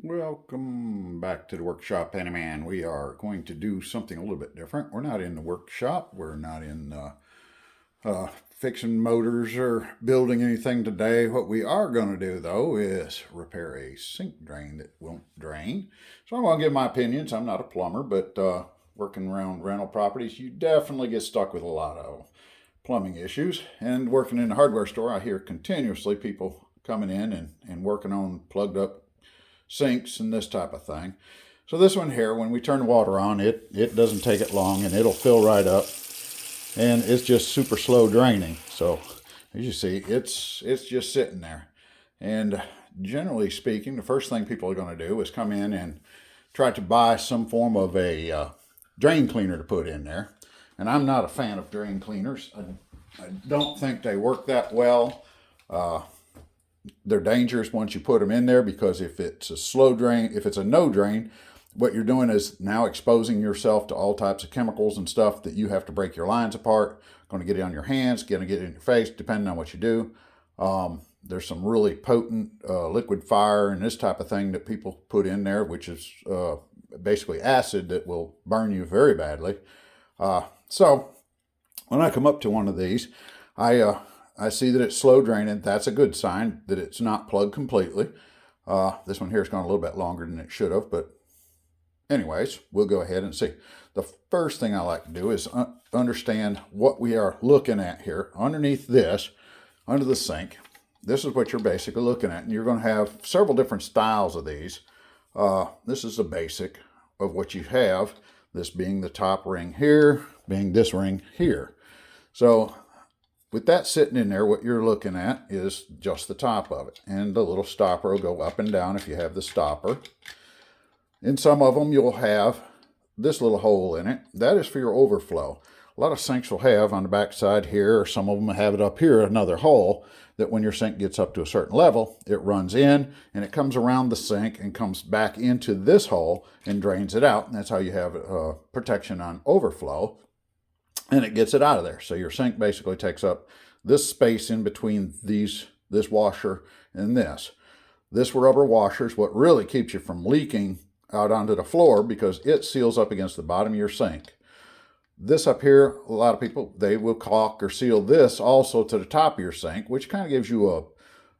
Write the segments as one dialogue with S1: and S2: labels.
S1: Welcome back to the workshop, Handyman. We are going to do something a little bit different. We're not in the workshop. We're not in fixing motors or building anything today. What we are going to do, though, is repair a sink drain that won't drain. So I'm going to give my opinions. I'm not a plumber, but working around rental properties, you definitely get stuck with a lot of plumbing issues. And working in the hardware store, I hear continuously people coming in and working on plugged up sinks and this type of thing. So this one here, when we turn the water on, it doesn't take it long and it'll fill right up, and it's just super slow draining. So as you see, it's just sitting there. And generally speaking, the first thing people are going to do is come in and try to buy some form of a drain cleaner to put in there. And I'm not a fan of drain cleaners. I don't think they work that well. They're dangerous once you put them in there, because if it's a slow drain, if it's a no drain, what you're doing is now exposing yourself to all types of chemicals and stuff that you have to break your lines apart. Going to get it on your hands, going to get it in your face, depending on what you do. There's some really potent liquid fire and this type of thing that people put in there, which is basically acid that will burn you very badly. So when I come up to one of these, I see that it's slow draining. That's a good sign that it's not plugged completely. This one here has gone a little bit longer than it should have, but anyways, we'll go ahead and see. The first thing I like to do is understand what we are looking at here. Underneath this, under the sink, this is what you're basically looking at. And you're going to have several different styles of these. This is the basic of what you have. This being the top ring here, being this ring here. So with that sitting in there, what you're looking at is just the top of it. And the little stopper will go up and down if you have the stopper. In some of them, you'll have this little hole in it. That is for your overflow. A lot of sinks will have on the back side here, or some of them have it up here, another hole that when your sink gets up to a certain level, it runs in and it comes around the sink and comes back into this hole and drains it out. And that's how you have protection on overflow. And it gets it out of there. So your sink basically takes up this space in between this washer and this. This rubber washer is what really keeps you from leaking out onto the floor, because it seals up against the bottom of your sink. This up here, a lot of people, they will caulk or seal this also to the top of your sink, which kind of gives you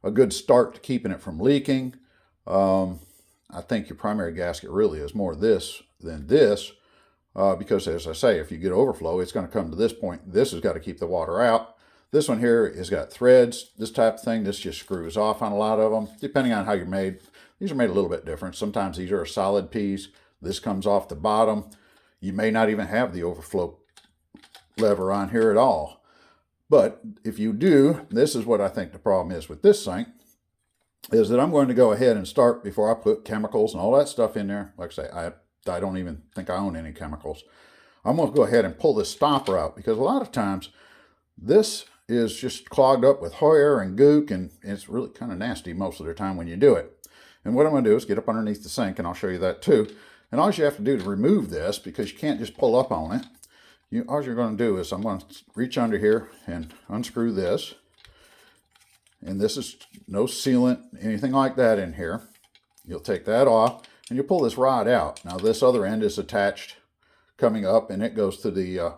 S1: a good start to keeping it from leaking. I think your primary gasket really is more this than this. Because as I say, if you get overflow, it's going to come to this point. This has got to keep the water out. This one here has got threads, this type of thing. This just screws off on a lot of them, depending on how you're made. These are made a little bit different. Sometimes these are a solid piece. This comes off the bottom. You may not even have the overflow lever on here at all. But if you do, this is what I think the problem is with this sink, is that I'm going to go ahead and start, before I put chemicals and all that stuff in there. Like I say, I don't even think I own any chemicals. I'm going to go ahead and pull this stopper out, because a lot of times this is just clogged up with hair and gook, and it's really kind of nasty most of the time when you do it. And what I'm going to do is get up underneath the sink, and I'll show you that too. And all you have to do to remove this, because you can't just pull up on it, all you're going to do is I'm going to reach under here and unscrew this. And this is no sealant, anything like that in here. You'll take that off. And you pull this rod out. Now this other end is attached coming up, and it goes to the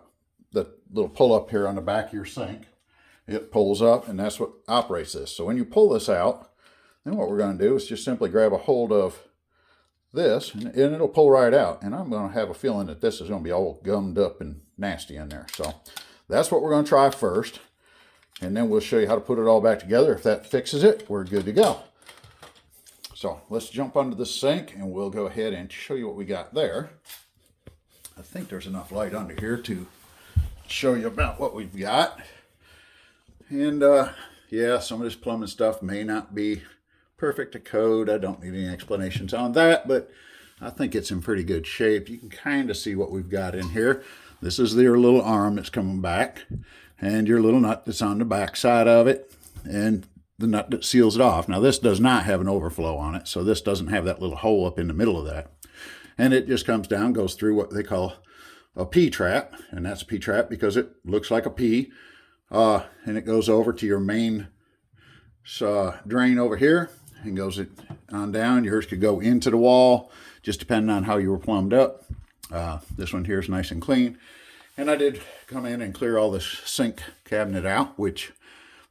S1: little pull up here on the back of your sink. It pulls up, and that's what operates this. So when you pull this out, then what we're going to do is just simply grab a hold of this, and it'll pull right out. And I'm going to have a feeling that this is going to be all gummed up and nasty in there. So that's what we're going to try first. And then we'll show you how to put it all back together. If that fixes it, we're good to go. So let's jump under the sink, and we'll go ahead and show you what we got there. I think there's enough light under here to show you about what we've got. And yeah, some of this plumbing stuff may not be perfect to code. I don't need any explanations on that, but I think it's in pretty good shape. You can kind of see what we've got in here. This is your little arm that's coming back, and your little nut that's on the back side of it, and the nut that seals it off. Now this does not have an overflow on it, so this doesn't have that little hole up in the middle of that. And it just comes down, goes through what they call a P-trap, and that's a P-trap because it looks like a P. And it goes over to your main drain over here, and goes it on down. Yours could go into the wall, just depending on how you were plumbed up. This one here is nice and clean. And I did come in and clear all this sink cabinet out, which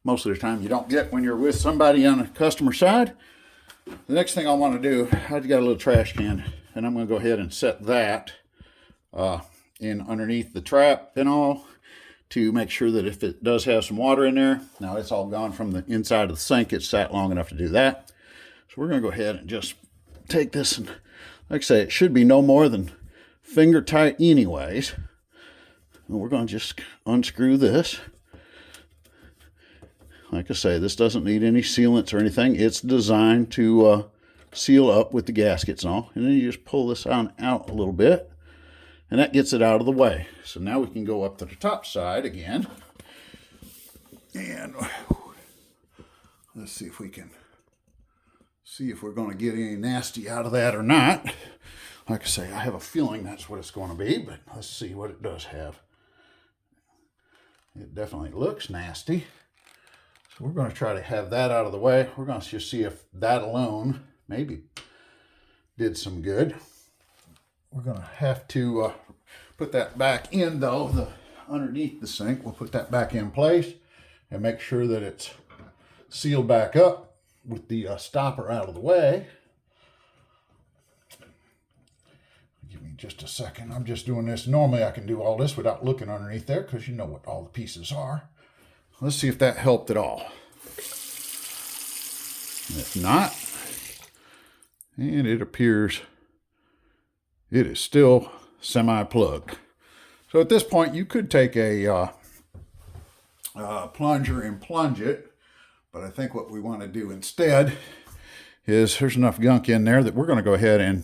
S1: most of the time you don't get when you're with somebody on the customer side. The next thing I want to do, I've got a little trash can, and I'm going to go ahead and set that in underneath the trap and all, to make sure that if it does have some water in there, now it's all gone from the inside of the sink, it's sat long enough to do that. So we're going to go ahead and just take this, and like I say, it should be no more than finger tight anyways. And we're going to just unscrew this. Like I say, this doesn't need any sealants or anything. It's designed to seal up with the gaskets and all. And then you just pull this out a little bit, and that gets it out of the way. So now we can go up to the top side again. And let's see if we can see if we're going to get any nasty out of that or not. Like I say, I have a feeling that's what it's going to be, but let's see what it does have. It definitely looks nasty. So we're going to try to have that out of the way. We're going to just see if that alone maybe did some good. We're going to have to put that back in, though, underneath the sink. We'll put that back in place and make sure that it's sealed back up with the stopper out of the way. Give me just a second. I'm just doing this. Normally I can do all this without looking underneath there, because you know what all the pieces are. Let's see if that helped at all. If not, and it appears it is still semi-plugged. So at this point, you could take a plunger and plunge it, but I think what we want to do instead is, there's enough gunk in there that we're going to go ahead and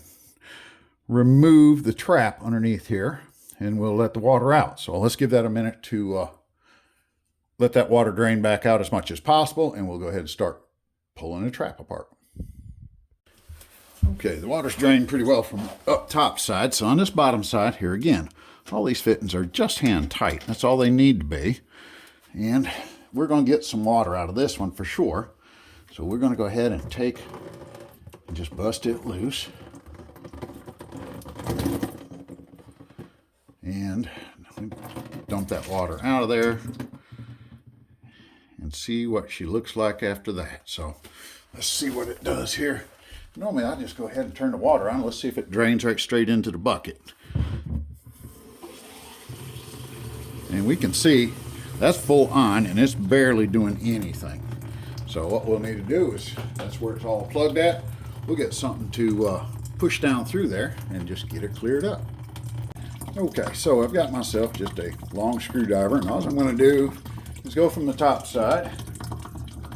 S1: remove the trap underneath here, and we'll let the water out. So let's give that a minute to let that water drain back out as much as possible, and we'll go ahead and start pulling the trap apart. Okay, the water's drained pretty well from up top side. So on this bottom side here, again, all these fittings are just hand tight. That's all they need to be. And we're going to get some water out of this one for sure. So we're going to go ahead and take and just bust it loose. And dump that water out of there and see what she looks like after that. So let's see what it does here. Normally I just go ahead and turn the water on. Let's see if it drains right straight into the bucket. And we can see that's full on, and it's barely doing anything. So what we'll need to do is, that's where it's all plugged at, we'll get something to push down through there and just get it cleared up. Okay, so I've got myself just a long screwdriver, and all I'm going to do is go from the top side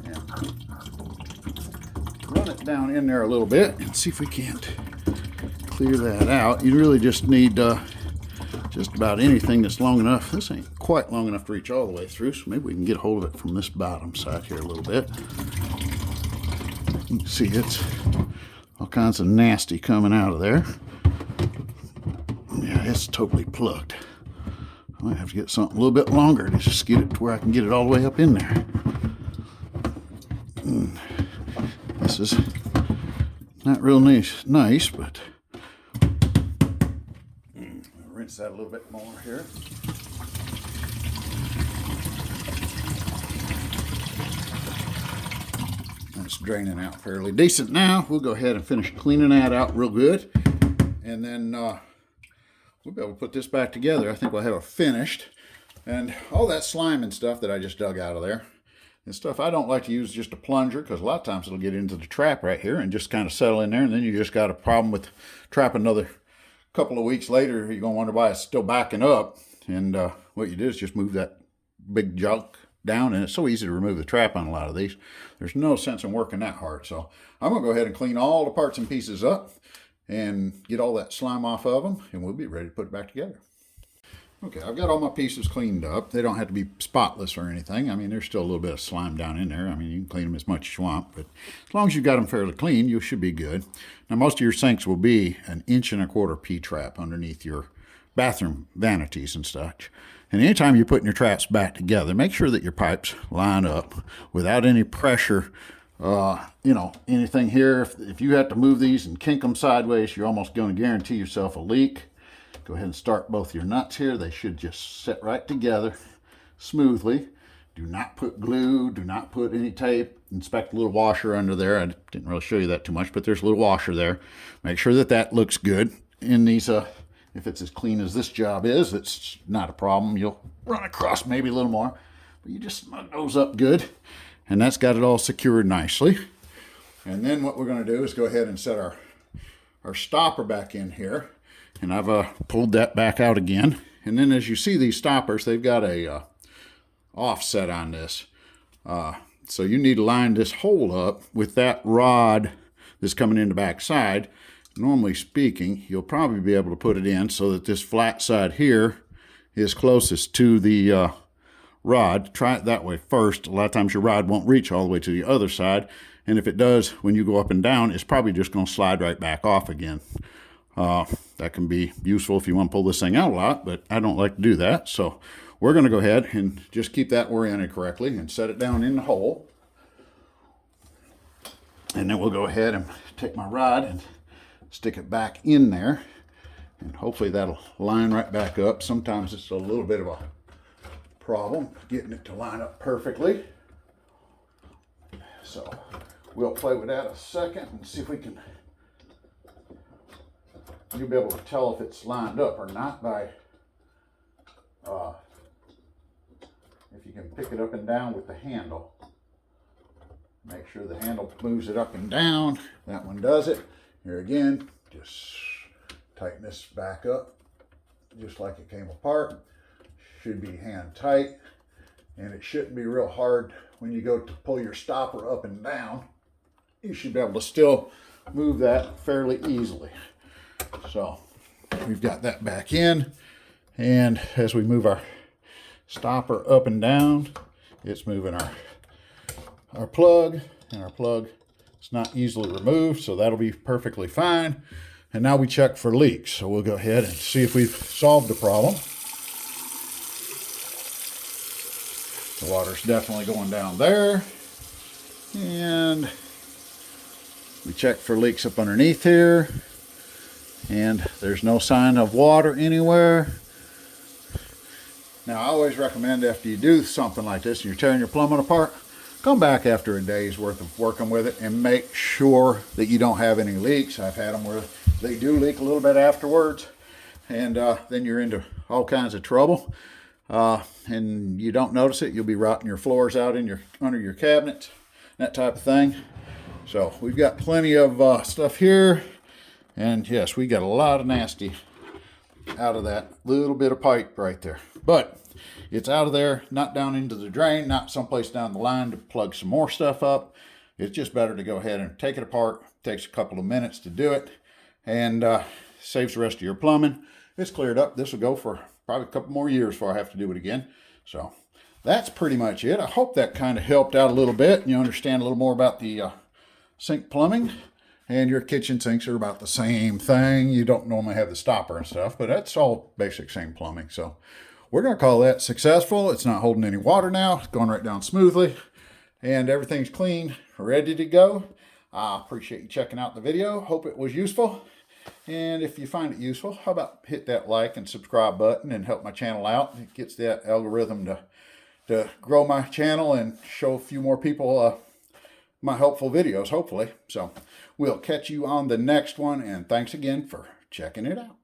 S1: and run it down in there a little bit and see if we can't clear that out. You really just need just about anything that's long enough. This ain't quite long enough to reach all the way through, so maybe we can get a hold of it from this bottom side here a little bit. You can see it's all kinds of nasty coming out of there. Yeah, it's totally plugged. I might have to get something a little bit longer to just get it to where I can get it all the way up in there. This is not real nice, but I'll rinse that a little bit more here. That's draining out fairly decent now. We'll go ahead and finish cleaning that out real good, and then we'll be able to put this back together. I think we'll have it finished. And all that slime and stuff that I just dug out of there and stuff, I don't like to use just a plunger, because a lot of times it'll get into the trap right here and just kind of settle in there, and then you just got a problem with trap another couple of weeks later. You're going to wonder why it's still backing up. And what you do is just move that big junk down, and it's so easy to remove the trap on a lot of these. There's no sense in working that hard. So I'm going to go ahead and clean all the parts and pieces up and get all that slime off of them, and we'll be ready to put it back together. Okay, I've got all my pieces cleaned up. They don't have to be spotless or anything. I mean, there's still a little bit of slime down in there. I mean, you can clean them as much as you want, but as long as you've got them fairly clean, you should be good. Now, most of your sinks will be 1.25 inch P-trap underneath your bathroom vanities and such. And anytime you're putting your traps back together, make sure that your pipes line up without any pressure You know, anything here, if you have to move these and kink them sideways, you're almost going to guarantee yourself a leak. Go ahead and start both your nuts here. They should just sit right together smoothly. Do not put glue, do not put any tape. Inspect the little washer under there. I didn't really show you that too much, but there's a little washer there. Make sure that that looks good. In these, if it's as clean as this job is, it's not a problem. You'll run across maybe a little more, but you just snug those up good. And that's got it all secured nicely. And then what we're going to do is go ahead and set our stopper back in here. And I've pulled that back out again. And then as you see these stoppers, they've got a offset on this. So you need to line this hole up with that rod that's coming in the back side. Normally speaking, you'll probably be able to put it in so that this flat side here is closest to the rod. Try it that way first. A lot of times your rod won't reach all the way to the other side. And if it does, when you go up and down, it's probably just going to slide right back off again. That can be useful if you want to pull this thing out a lot, but I don't like to do that. So we're going to go ahead and just keep that oriented correctly and set it down in the hole. And then we'll go ahead and take my rod and stick it back in there. And hopefully that'll line right back up. Sometimes it's a little bit of a problem getting it to line up perfectly. So we'll play with that a second and see if we can. You'll be able to tell if it's lined up or not by if you can pick it up and down with the handle. Make sure the handle moves it up and down. That one does it. Here again, just tighten this back up just like it came apart. Should be hand tight, and it shouldn't be real hard when you go to pull your stopper up and down. You should be able to still move that fairly easily. So we've got that back in, and as we move our stopper up and down, it's moving our plug, and our plug is not easily removed, so that'll be perfectly fine. And now we check for leaks. So we'll go ahead and see if we've solved the problem. The water's definitely going down there. And we check for leaks up underneath here. And there's no sign of water anywhere. Now, I always recommend after you do something like this and you're tearing your plumbing apart, come back after a day's worth of working with it and make sure that you don't have any leaks. I've had them where they do leak a little bit afterwards, and then you're into all kinds of trouble. And you don't notice it, you'll be rotting your floors out in under your cabinets, that type of thing. So we've got plenty of stuff here. And yes, we got a lot of nasty out of that little bit of pipe right there. But it's out of there, not down into the drain, not someplace down the line to plug some more stuff up. It's just better to go ahead and take it apart. It takes a couple of minutes to do it, and saves the rest of your plumbing. It's cleared up. This will go for probably a couple more years before I have to do it again. So that's pretty much it. I hope that kind of helped out a little bit and you understand a little more about the sink plumbing. And your kitchen sinks are about the same thing. You don't normally have the stopper and stuff, but that's all basic same plumbing. So we're going to call that successful. It's not holding any water now. It's going right down smoothly. And everything's clean, ready to go. I appreciate you checking out the video. Hope it was useful. And if you find it useful, how about hit that like and subscribe button and help my channel out. It gets that algorithm to grow my channel and show a few more people my helpful videos, hopefully. So we'll catch you on the next one, and thanks again for checking it out.